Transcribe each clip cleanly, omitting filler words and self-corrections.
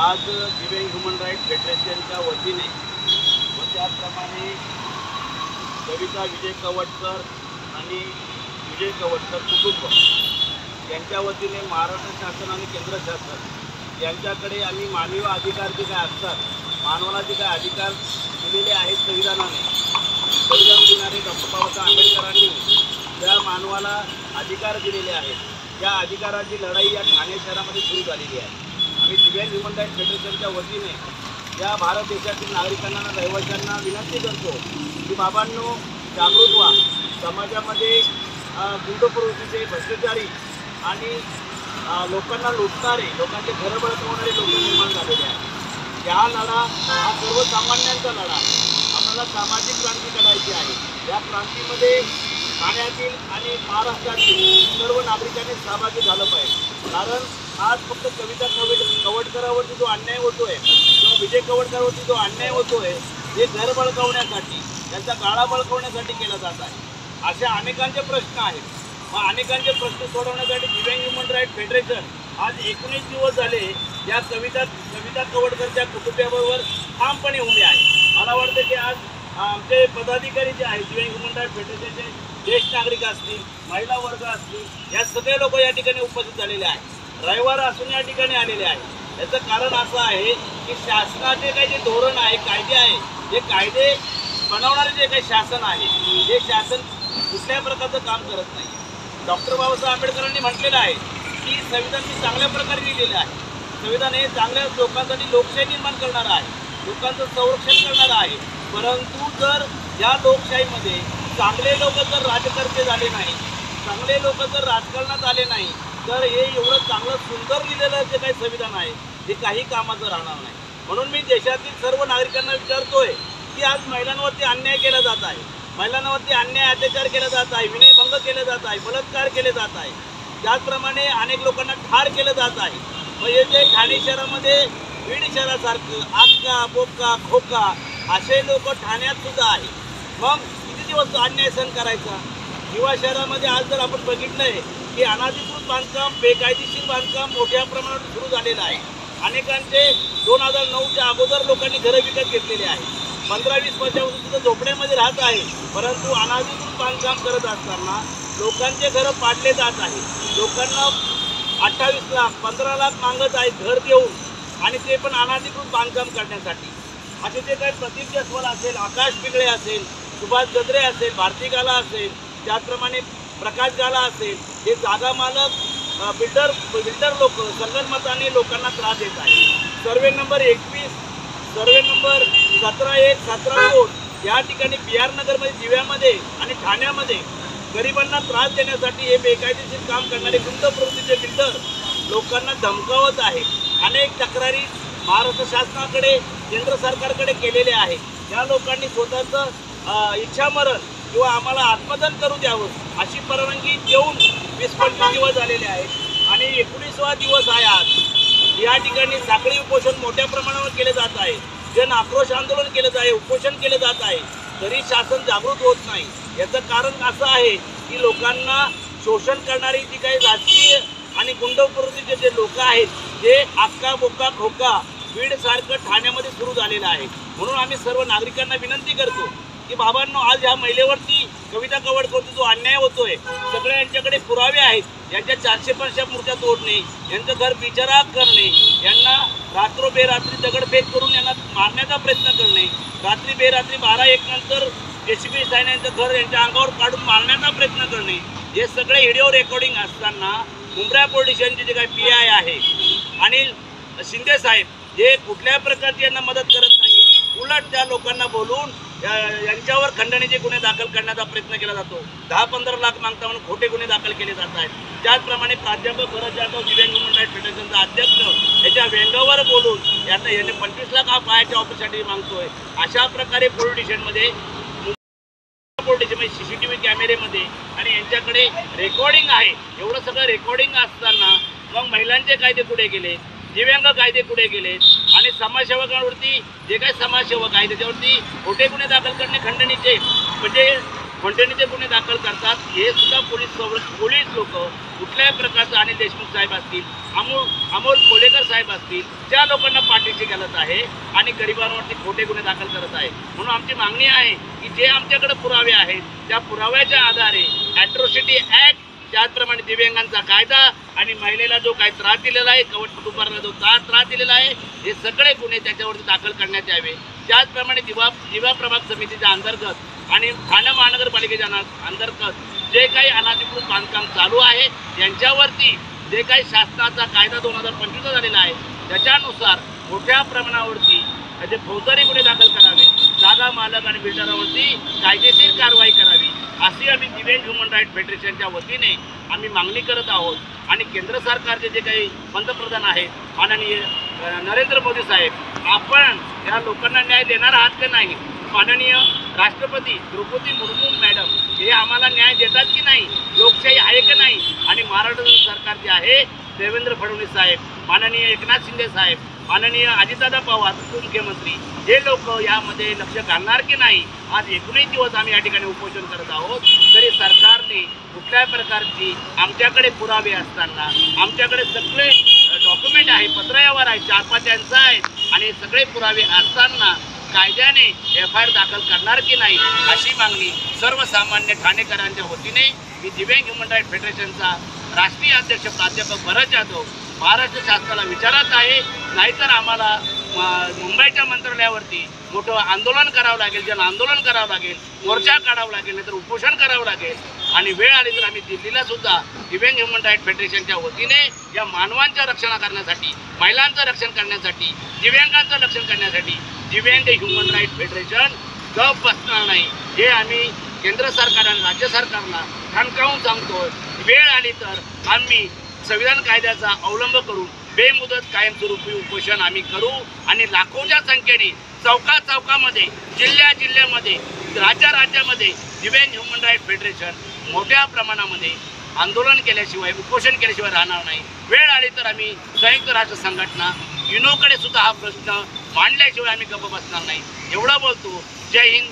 आज दिव्यांग human right फेडरेशनच्या वतीने व त्याचप्रमाणे कविता विजय कवटकर आणि विजय कवटकर कुटुंब यांच्या वतीने महाराष्ट्र शासन आणि केंद्र शासन यांच्याकडे आम्ही मानवी अधिकार जे काय असतात, मानवाला जे काय अधिकार दिलेले आहेत संविधानाने, संविधान दिनाने डॉक्टर बाबासाहेब आंबेडकरांनी ज्या मानवाला अधिकार दिलेले आहेत, त्या अधिकाराची लढाई या ठाणे शहरामध्ये सुरू झालेली आहे। आम्ही दिव्यांग ह्युमन राईट फेडरेशनच्या वतीने या भारत देशातील नागरिकांना, रहिवाशांना विनंती करतो की बाबांनो, जागृत व्हा। समाजामध्ये गुंड प्रवृत्तीचे, भ्रष्टाचारी आणि लोकांना लुटणारे, लोकांचे घरं बळकावणारे लोक निर्माण झालेले आहेत। या लढा हा सर्वसामान्यांचा लढा, आपल्याला सामाजिक क्रांती करायची आहे। या क्रांतीमध्ये ठाण्यातील आणि महाराष्ट्रातील सर्व नागरिकांनी सहभागी झालं पाहिजे। कारण आज फक्त कविता कवटकरांवरती जो अन्याय होतोय किंवा विजय कवटकरांवरती जो अन्याय होतोय, हे घर बळकावण्यासाठी, त्यांचा गाळा बळकावण्यासाठी केला जात आहे। अशा अनेकांचे प्रश्न आहेत। मग अनेकांचे प्रश्न सोडवण्यासाठी दिव्यांग ह्युमन राईट फेडरेशन आज 19 दिवस झाले या कविता कवटकरच्या कुटुंबियाबरोबर ठामपणे उभे आहे। मला वाटतं की आज आमचे पदाधिकारी जे आहेत, दिव्यांग ह्युमन राईट फेडरेशनचे ज्येष्ठ नागरिक असतील, महिला वर्ग असतील, या सगळे लोक या ठिकाणी उपस्थित झालेले आहेत। रविवार असून या ठिकाणी आलेले आहेत। याचं कारण असं आहे की शासनाचे काही जे धोरण आहे, कायदे आहे, जे कायदे बनवणारे जे काही शासन आहे, हे शासन कुठल्याही प्रकारचं काम करत नाही। डॉक्टर बाबासाहेब आंबेडकरांनी म्हटलेलं आहे की संविधान मी चांगल्या प्रकारे लिहिलेलं आहे। संविधान हे चांगल्या लोकांसाठी लोकशाही निर्माण करणारं आहे, लोकांचं संरक्षण करणारं आहे। परंतु जर या लोकशाहीमध्ये चांगले लोक जर राजकर्ते झाले नाही, चांगले लोक जर राजकारणात आले नाही, तर हे एवढं चांगलं सुंदर लिहिलेलं जे काही संविधान आहे ते काही कामाचं राहणार नाही। म्हणून मी देशातील सर्व नागरिकांना विचारतोय की आज महिलांवरती अन्याय केला जात आहे, महिलांवरती अन्याय अत्याचार केला जात आहे, विनयभंग केले जात आहे, बलात्कार केले जात आहे, त्याचप्रमाणे अनेक लोकांना ठार केलं जात आहे। म्हणजे जे ठाणे शहरामध्ये बीड शहरासारखं आक्का बोक्का खोका असे लोक ठाण्यात सुद्धा आहे। मग किती दिवस अन्याय सहन करायचा? युवा शहरामध्ये आज जर आपण बघितलंय की अनाधिकृत बांधकाम, बेकायदेशीर बांधकाम मोठ्या प्रमाणात सुरू झालेलं आहे। अनेकांचे 2009च्या अगोदर लोकांनी घरं विकत घेतलेली आहे, 15-20 वर्षापासून सुद्धा झोपड्यामध्ये राहत आहे। परंतु अनाधिकृत बांधकाम करत असताना लोकांचे घरं पाडले जात आहे। लोकांना 28 लाख 15 लाख मागत आहे घर देऊन, आणि ते पण अनाधिकृत बांधकाम करण्यासाठी। असे जे काही प्रदीप जयस्वाल असेल, आकाश पिंगळे असेल, सुभाष गद्रे असेल, भारती गाला असेल, त्याचप्रमाणे प्रकाश गाला असेल, हे जागा मालक बिल्डर लोक संगनमताने लोकांना त्रास देत आहे। सर्वे नंबर 21, सर्वे नंबर 17-1, 17-2 या ठिकाणी बिहार नगरमध्ये, दिव्यामध्ये आणि ठाण्यामध्ये गरिबांना त्रास देण्यासाठी हे बेकायदेशीर काम करणारे गुंड प्रवृत्तीचे बिल्डर लोकांना धमकावत आहे। अनेक तक्रारी महाराष्ट्र शासनाकडे, केंद्र सरकारकडे केलेले आहे। या लोकांनी स्वतःचं इच्छामरण किंवा आम्हाला आत्मदान करू द्यावं अशी परवानगी देऊन 20-25 दिवस झालेले आहेत आणि 19वा दिवस आहे आज। या ठिकाणी साखळी उपोषण मोठ्या प्रमाणावर केले जात आहे, जन आक्रोश आंदोलन केलं जात आहे, उपोषण केलं जात आहे, तरी शासन जागृत होत नाही। याचं कारण असं आहे की लोकांना शोषण करणारी जी काही राजकीय आणि गुंड प्रवृत्तीचे जे लोक आहेत, ते आक्का बोक्का खोका बीडसारखं ठाण्यामध्ये सुरू झालेलं आहे। म्हणून आम्ही सर्व नागरिकांना विनंती करतो की बाबांनो, आज ह्या महिलेवरती, कविता कवटकरवरती जो अन्याय होतोय, सगळे यांच्याकडे पुरावे आहेत। यांच्या 450 मूर्त्या तोडणे, यांचं घर बिचाराक करणे, यांना रात्रोबेरात्री दगडफेक करून यांना मारण्याचा प्रयत्न करणे, रात्री बेरात्री 12-1 नंतर JCB साहेब यांचं घर यांच्या अंगावर काढून मारण्याचा प्रयत्न करणे, हे सगळे व्हिडिओ रेकॉर्डिंग असताना मुंब्रा पोलीस स्टेशनचे जे काही PI आहे अनिल शिंदे साहेब, हे कुठल्याही प्रकारची यांना मदत करत नाही, उलट त्या लोकांना बोलून यांच्यावर खंडणीचे गुन्हे दाखल करण्याचा प्रयत्न केला जातो। 10-15 लाख मागता म्हणून खोटे गुन्हे दाखल केले जात आहेत। त्याचप्रमाणे प्राध्यापक भरत जाधव, दिव्यांग ह्युमन राईट फेडरेशनचा अध्यक्ष, याच्या व्यंगावर बोलून याने 25 लाख हा पायाच्या ऑपरेशनसाठी मागतोय। अशा प्रकारे पोलीस स्टेशनमध्ये CCTV कॅमेरेमध्ये आणि यांच्याकडे रेकॉर्डिंग आहे। एवढं सगळं रेकॉर्डिंग असताना मग महिलांचे कायदे पुढे गेले, दिव्यांग कायदे पुढे गेले आणि समाजसेवकांवरती जे काही समाजसेवक आहे त्याच्यावरती खोटे गुन्हे दाखल करणे, खंडणीचे, म्हणजे खंडणीचे गुन्हे दाखल करतात, हे सुद्धा पोलीस लोक कुठल्याही प्रकारचं अनिल देशमुख साहेब असतील, अमोल कोलेकर साहेब असतील, ज्या लोकांना पाठीशी घालत आहे आणि गरिबांवरती खोटे गुन्हे दाखल करत आहे. म्हणून आमची मागणी आहे की जे आमच्याकडे पुरावे आहेत त्या पुराव्याच्या आधारे ॲट्रॉसिटी ॲक्ट, त्याचप्रमाणे दिव्यांगांचा कायदा आणि महिलेला जो काही त्रास दिलेला आहे, कवच कुटुंबाला जो त्रास दिलेला आहे, हे सगळे गुन्हे त्याच्यावरती दाखल करण्यात यावे. त्याचप्रमाणे दिवा प्रभाग समितीच्या अंतर्गत आणि ठाणे महानगरपालिकेच्या अंतर्गत जे काही अनधिकृत बांधकाम चालू आहे यांच्यावरती जे काही शासनाचा कायदा 2025 झालेला आहे त्याच्यानुसार मोठ्या प्रमाणावरती जे फौजदारी गुन्हे दाखल करावे, जागा मालक आणि बिल्डरांवरती कायदेशीर कारवाई करावी, अशी आम्ही दिव्यांग ह्युमन राईट फेडरेशनच्या वतीने आम्ही मागणी करत आहोत. आणि केंद्र सरकारचे जे काही पंतप्रधान आहेत माननीय नरेंद्र मोदी साहेब, आपण या लोकांना न्याय देणार आहात की नाही? माननीय राष्ट्रपती द्रौपदी मुर्मू मॅडम हे आम्हाला न्याय देतात की नाही? लोकशाही आहे की नाही? आणि महाराष्ट्र सरकार जे आहे, देवेंद्र फडणवीस साहेब, माननीय एकनाथ शिंदे साहेब, माननीय अजितदादा पवार उपमुख्यमंत्री, हे लोक यामध्ये लक्ष घालणार की नाही? आज 19 दिवस आम्ही या ठिकाणी उपोषण करत आहोत. तरी सरकारने कुठल्याही प्रकारची आमच्याकडे पुरावे असताना, आमच्याकडे सगळे डॉक्युमेंट आहे, पत्रव्यवहार आहे, 4-5 यांचा आहेत आणि सगळे पुरावे असताना कायद्याने FIR दाखल करणार की नाही, अशी मागणी सर्वसामान्य ठाणेकरांच्या वतीने मी दिव्यांग ह्युमन राईट फेडरेशनचा राष्ट्रीय अध्यक्ष प्राध्यापक भरत जाधव महाराष्ट्र शासनाला विचारत आहे. नाहीतर आम्हाला मुंबईच्या मंत्रालयावरती मोठं आंदोलन करावं लागेल, जन आंदोलन करावं लागेल, मोर्चा काढावं लागेल, नाहीतर उपोषण करावं लागेल. आणि वेळ आली तर आम्ही दिल्लीला सुद्धा दिव्यांग ह्युमन राईट फेडरेशनच्या वतीने या मानवांचं रक्षण करण्यासाठी, महिलांचं रक्षण करण्यासाठी, दिव्यांगांचं रक्षण करण्यासाठी दिव्यांग ह्युमन राईट फेडरेशन गप बसणार नाही, हे आम्ही केंद्र सरकार आणि राज्य सरकारला ठणकावून सांगतो. वेळ आली तर आम्ही संविधान कायद्याचा अवलंब करून बेमुदत कायमस्वरूपी उपोषण आम्ही करू आणि लाखोच्या संख्येने चौकामध्ये, जिल्ह्यामध्ये, राज्यामध्ये दिव्यांग ह्युमन राईट फेडरेशन मोठ्या प्रमाणामध्ये आंदोलन केल्याशिवाय, उपोषण केल्याशिवाय राहणार नाही. वेळ आली तर आम्ही संयुक्त राष्ट्र संघटना युनोकडे सुद्धा हा प्रश्न मांडल्याशिवाय आम्ही गप्प बसणार नाही. एवढं बोलतो. जय हिंद,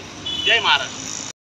जय महाराष्ट्र.